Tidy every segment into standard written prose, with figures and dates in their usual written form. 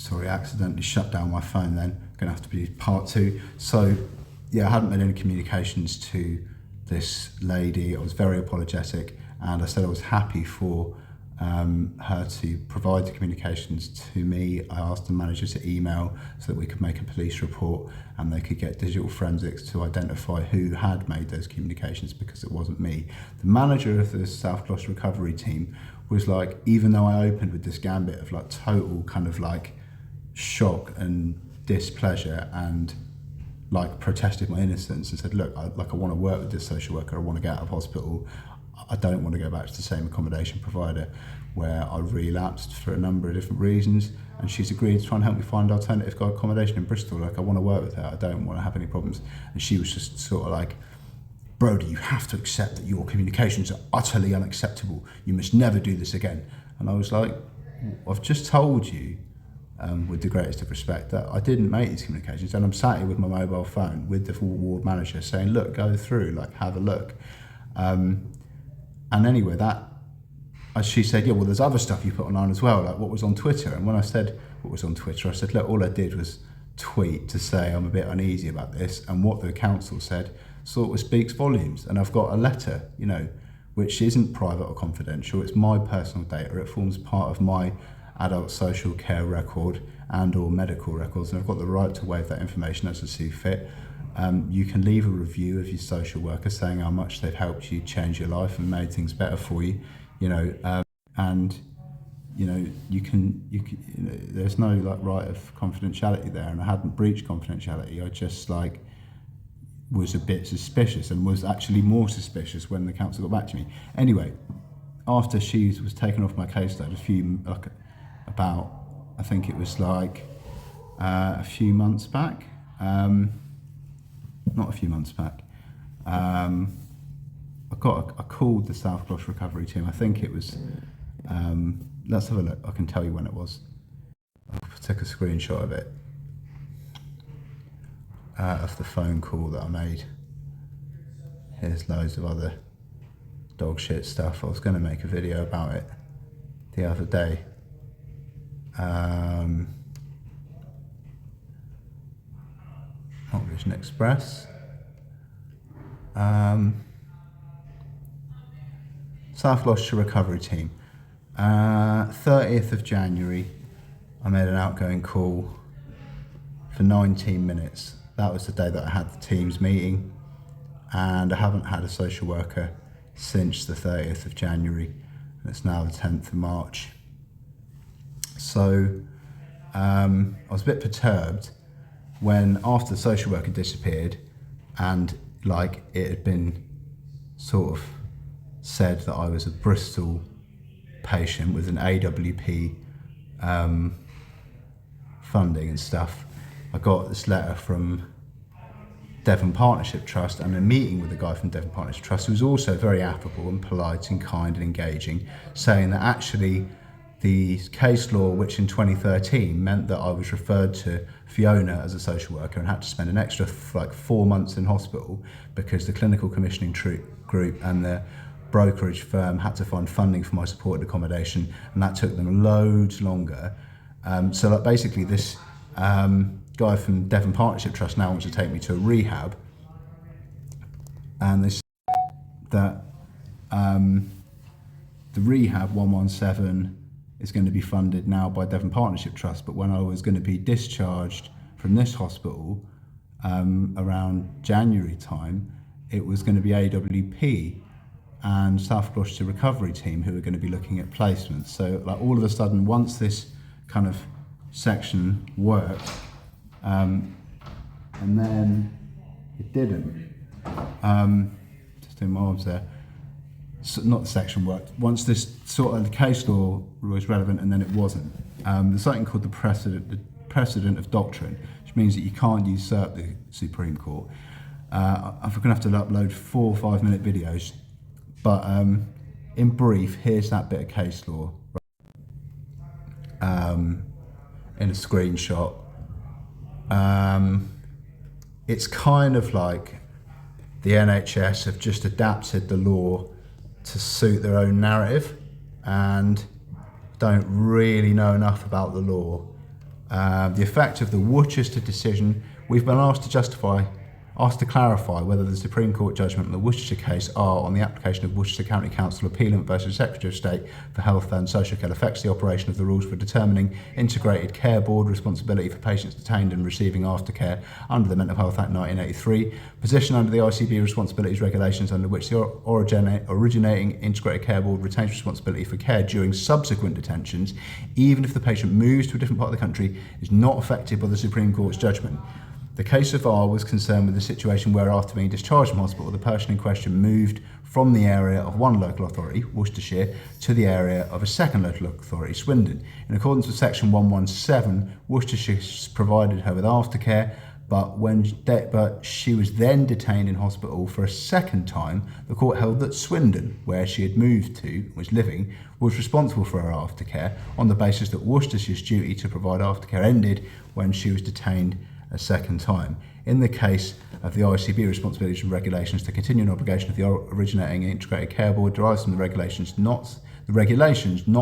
Sorry, I accidentally shut down my phone then. Gonna have to be part two. So yeah, I hadn't made any communications to this lady. I was very apologetic, and I said I was happy for her to provide the communications to me. I asked the manager to email so that we could make a police report and they could get digital forensics to identify who had made those communications, because it wasn't me. The manager of the South Gloucester recovery team was like, even though I opened with this gambit of like total kind of like shock and displeasure and like protested my innocence and said, look, I want to work with this social worker, I want to get out of hospital, I don't want to go back to the same accommodation provider where I relapsed for a number of different reasons, and she's agreed to try and help me find alternative accommodation in Bristol. Like, I want to work with her, I don't want to have any problems. And she was just sort of like, Brodie, you have to accept that your communications are utterly unacceptable. You must never do this again. And I was like, I've just told you, with the greatest of respect, that I didn't make these communications, and I'm sat here with my mobile phone with the ward manager saying, look, go through, like, have a look. And anyway, she said, yeah, well, there's other stuff you put online as well, like what was on Twitter. And when I said what was on Twitter, I said, look, all I did was tweet to say I'm a bit uneasy about this, and what the council said sort of speaks volumes. And I've got a letter, you know, which isn't private or confidential, it's my personal data, it forms part of my adult social care record and or medical records, and I've got the right to waive that information as I see fit. You can leave a review of your social worker saying how much they've helped you change your life and made things better for you, you know, and you know, you can there's no like right of confidentiality there, and I hadn't breached confidentiality. I just like was a bit suspicious, and was actually more suspicious when the council got back to me. Anyway, after she was taken off my caseload about, I think it was like a few months back, not a few months back, I called the South Gloucester recovery team. I think it was, let's have a look, I can tell you when it was. I took a screenshot of it, of the phone call that I made. Here's loads of other dog shit stuff. I was going to make a video about it the other day. Not Vision Express. South Gloucester recovery team. 30th of January, I made an outgoing call for 19 minutes. That was the day that I had the team's meeting, and I haven't had a social worker since the 30th of January, and it's now the 10th of March. So I was a bit perturbed when, after the social worker disappeared and like it had been sort of said that I was a Bristol patient with an AWP funding and stuff, I got this letter from Devon Partnership Trust and a meeting with a guy from Devon Partnership Trust who was also very affable and polite and kind and engaging, saying that actually the case law, which in 2013 meant that I was referred to Fiona as a social worker and had to spend an extra like 4 months in hospital because the clinical commissioning group and the brokerage firm had to find funding for my supported accommodation, and that took them loads longer. So like basically this guy from Devon Partnership Trust now wants to take me to a rehab, and this that the rehab 117 is going to be funded now by Devon Partnership Trust, but when I was going to be discharged from this hospital around January time, it was going to be AWP and South Gloucester recovery team who are going to be looking at placements. So like all of a sudden, once this kind of section worked, and then it didn't. Just doing my arms there. So not the section worked. Once this sort of the case law was relevant, and then it wasn't. There's something called the precedent of doctrine, which means that you can't usurp the Supreme Court. I'm going to have to upload 4 or 5 minute videos, but in brief, here's that bit of case law in a screenshot. It's kind of like the NHS have just adapted the law to suit their own narrative and don't really know enough about the law The effect of the Worcester decision, we've been asked to clarify whether the Supreme Court judgment in the Worcestershire case are on the application of Worcestershire County Council Appealant versus Secretary of State for Health and Social Care affects the operation of the rules for determining integrated care board responsibility for patients detained and receiving aftercare under the Mental Health Act 1983, position under the ICB responsibilities regulations under which the originating integrated care board retains responsibility for care during subsequent detentions, even if the patient moves to a different part of the country, is not affected by the Supreme Court's judgment. The case of R was concerned with the situation where, after being discharged from hospital, the person in question moved from the area of one local authority, Worcestershire, to the area of a second local authority, Swindon. In accordance with Section 117, Worcestershire provided her with aftercare, but she was then detained in hospital for a second time. The court held that Swindon, where she had moved to, was living, was responsible for her aftercare on the basis that Worcestershire's duty to provide aftercare ended when she was detained a second time. In the case of the ICB responsibilities and regulations, the continuing obligation of the originating integrated care board derives from the regulations, not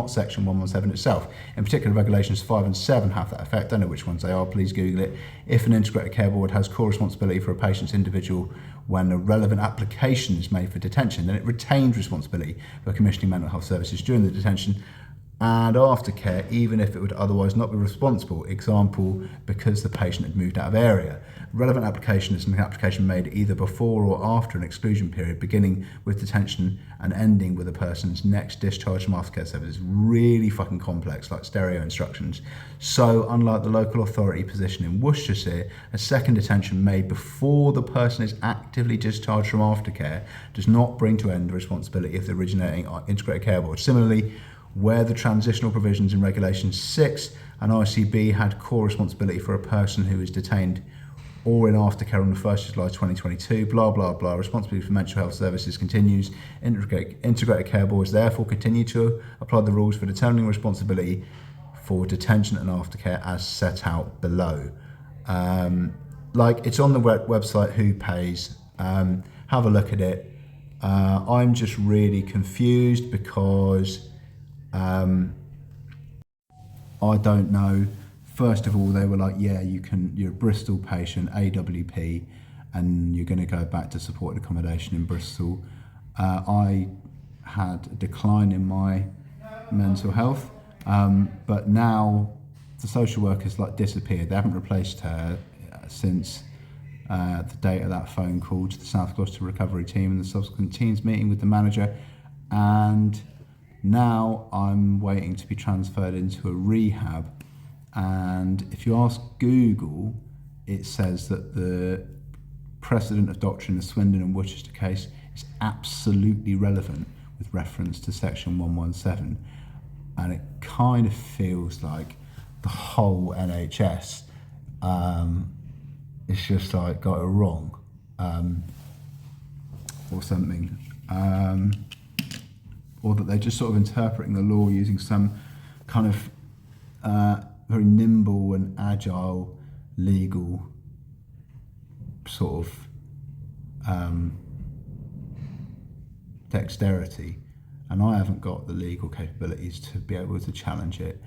Section 117 itself. In particular, regulations 5 and 7 have that effect. I don't know which ones they are, please Google it. If an integrated care board has core responsibility for a patient's individual when a relevant application is made for detention, then it retains responsibility for commissioning mental health services during the detention and aftercare, even if it would otherwise not be responsible. Example, because the patient had moved out of area. Relevant application is an application made either before or after an exclusion period, beginning with detention and ending with a person's next discharge from aftercare service. It's really fucking complex, like stereo instructions. So, unlike the local authority position in Worcestershire, a second detention made before the person is actively discharged from aftercare does not bring to end the responsibility of the originating integrated care board. Similarly, where the transitional provisions in Regulation 6 and ICB had core responsibility for a person who is detained or in aftercare on the 1st of July 2022, blah, blah, blah, responsibility for mental health services continues. Integrated care boards therefore continue to apply the rules for determining responsibility for detention and aftercare as set out below. It's on the website, Who Pays. Have a look at it. I'm just really confused because I don't know. First of all, they were like, yeah, you're a Bristol patient, AWP, and you're going to go back to supported accommodation in Bristol. I had a decline in my mental health, but now the social worker's disappeared. They haven't replaced her since the date of that phone call to the South Gloucester recovery team and the subsequent team's meeting with the manager, and now I'm waiting to be transferred into a rehab. And if you ask Google, it says that the precedent of doctrine in the Swindon and Worcester case is absolutely relevant with reference to Section 117. And it kind of feels like the whole NHS is just got it wrong or something. Or that they're just sort of interpreting the law using some kind of very nimble and agile legal sort of dexterity. And I haven't got the legal capabilities to be able to challenge it.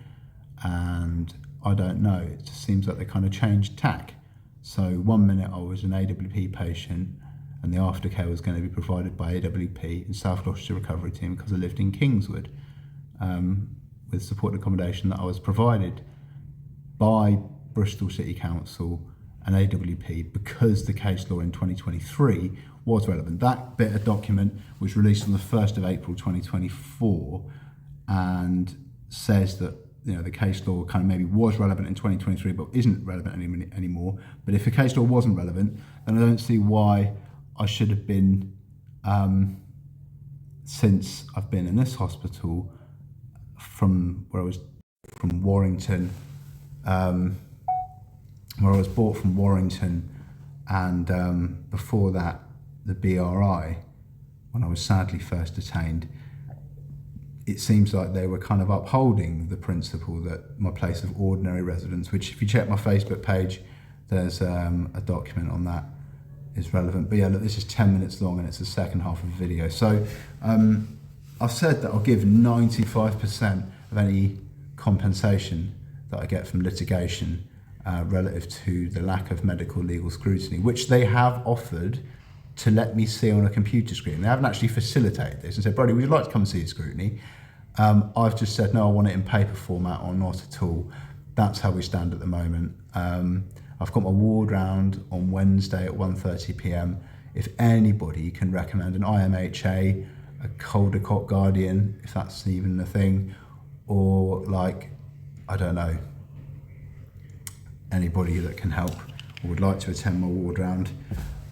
And I don't know, it just seems like they kind of changed tack. So 1 minute I was an AWP patient and the aftercare was going to be provided by AWP and South Gloucester recovery team because I lived in Kingswood with supported accommodation that I was provided by Bristol City Council and AWP because the case law in 2023 was relevant. That bit of document was released on the 1st of April 2024 and says that the case law kind of maybe was relevant in 2023 but isn't relevant anymore. But if the case law wasn't relevant, then I don't see why I should have been, since I've been in this hospital from Warrington, where I was brought from Warrington, and before that the BRI, when I was sadly first detained. It seems like they were kind of upholding the principle that my place of ordinary residence, which if you check my Facebook page, there's a document on that, is relevant. But yeah, look, this is 10 minutes long and it's the second half of the video. So I've said that I'll give 95% of any compensation that I get from litigation relative to the lack of medical legal scrutiny, which they have offered to let me see on a computer screen. They haven't actually facilitated this and said, Brody, would you like to come and see the scrutiny? I've just said, no, I want it in paper format or not at all. That's how we stand at the moment. I've got my ward round on Wednesday at 1:30 p.m. If anybody can recommend an IMHA, a Caldecott Guardian, if that's even a thing, or like, I don't know, anybody that can help or would like to attend my ward round,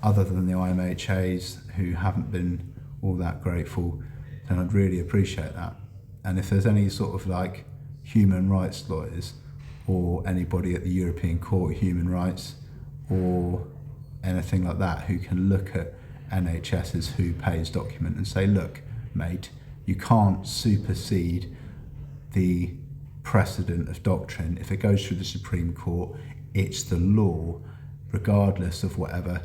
other than the IMHAs who haven't been all that grateful, then I'd really appreciate that. And if there's any sort of like human rights lawyers or anybody at the European Court of Human Rights or anything like that who can look at NHS's who pays document and say, look, mate, you can't supersede the precedent of doctrine. If it goes through the Supreme Court, it's the law, regardless of whatever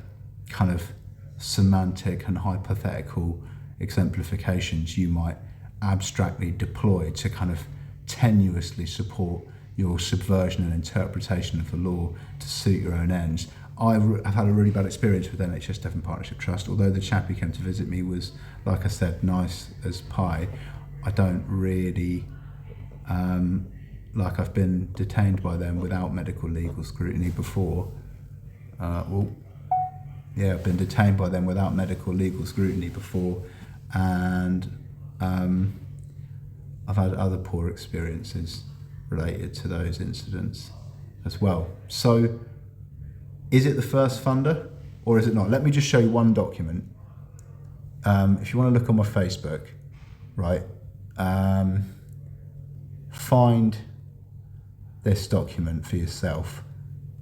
kind of semantic and hypothetical exemplifications you might abstractly deploy to kind of tenuously support your subversion and interpretation of the law to suit your own ends. I've had a really bad experience with NHS Devon Partnership Trust. Although the chap who came to visit me was, like I said, nice as pie, I don't really like I've been detained by them without medical legal scrutiny before. I've been detained by them without medical legal scrutiny before, and I've had other poor experiences related to those incidents as well. So, is it the first funder or is it not? Let me just show you one document. If you want to look on my Facebook, right, find this document for yourself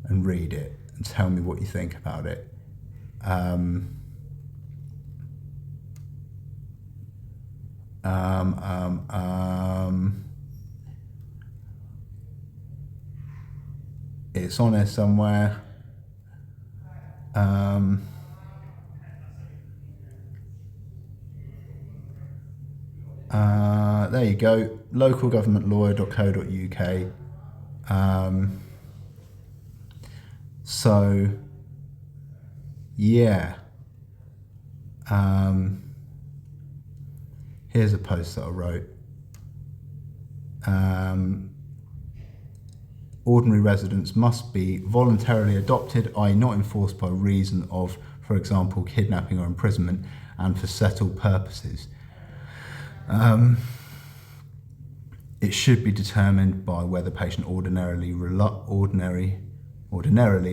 and read it and tell me what you think about it. It's on there somewhere. There you go, localgovernmentlawyer.co.uk. So, yeah. Here's a post that I wrote. Ordinary residents must be voluntarily adopted, i.e. not enforced by reason of, for example, kidnapping or imprisonment, and for settled purposes. It should be determined by where the patient ordinarily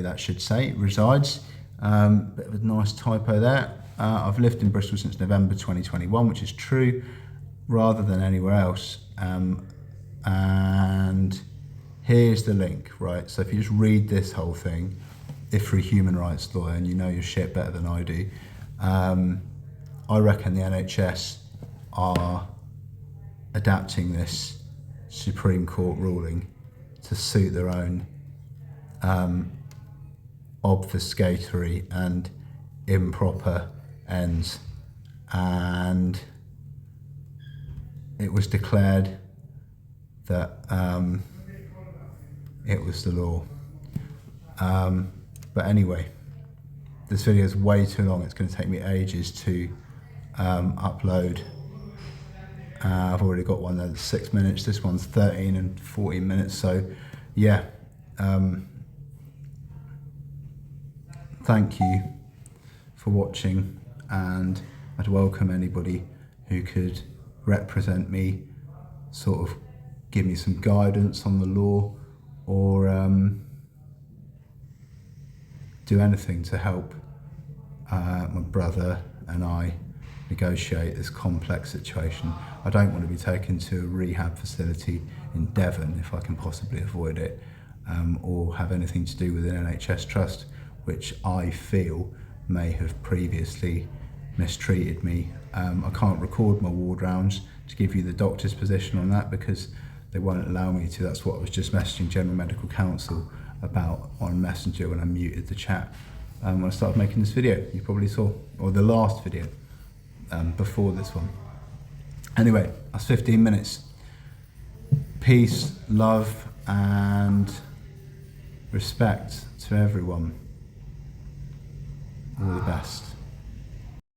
that should say, resides. Bit of a nice typo there. I've lived in Bristol since November 2021, which is true, rather than anywhere else. And here's the link, right? So if you just read this whole thing, if you're a human rights lawyer and you know your shit better than I do, I reckon the NHS are adapting this Supreme Court ruling to suit their own obfuscatory and improper ends. And it was declared that it was the law. But anyway, this video is way too long. It's going to take me ages to upload. I've already got one that's 6 minutes. This one's 13 and 14 minutes. So yeah, thank you for watching, and I'd welcome anybody who could represent me, sort of give me some guidance on the law, or do anything to help my brother and I negotiate this complex situation. I don't want to be taken to a rehab facility in Devon if I can possibly avoid it, or have anything to do with an NHS trust, which I feel may have previously mistreated me. I can't record my ward rounds to give you the doctor's position on that because they won't allow me to. That's what I was just messaging General Medical Council about on Messenger when I muted the chat when I started making this video. You probably saw, or the last video before this one. Anyway, that's 15 minutes. Peace, love, and respect to everyone. All the best.